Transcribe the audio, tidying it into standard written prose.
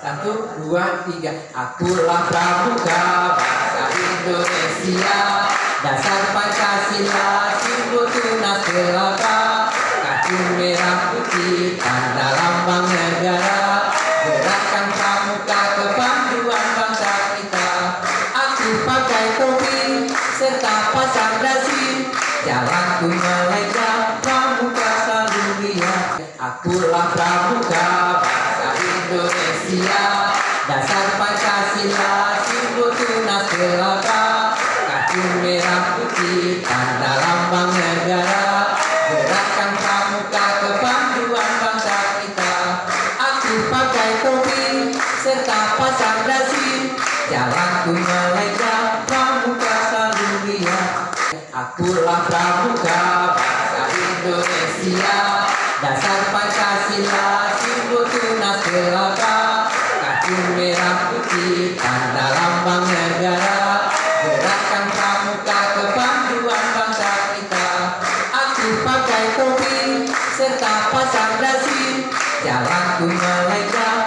Satu, dua, tiga. Akulah pramuka bangsa Indonesia, dasar Pancasila, simbol tunas gelora, kaki merah putih, tanda lambang negara, gerakan pramuka kepanduan bangsa kita. Aku pakai topi serta pasang dasi, jalanku melegang, pramuka selalu ria. Akulah pramuka bangsa Indonesia, dasar Pancasila, simbol tunas gelora, kaki merah putih, tanda lambang negara, gerakan pramuka kepanduan bangsa kita. Aku pakai topi serta pasang dasi, jalanku melegang, pramuka selalu ria. Akulah pramuka bangsa Indonesia, dasar Pancasila, simbol tunas gelora, kaki merah putih, tanda lambang negara, gerakan pramuka kepanduan bangsa kita. Aku pakai topi serta pasang dasi, jalanku melegang,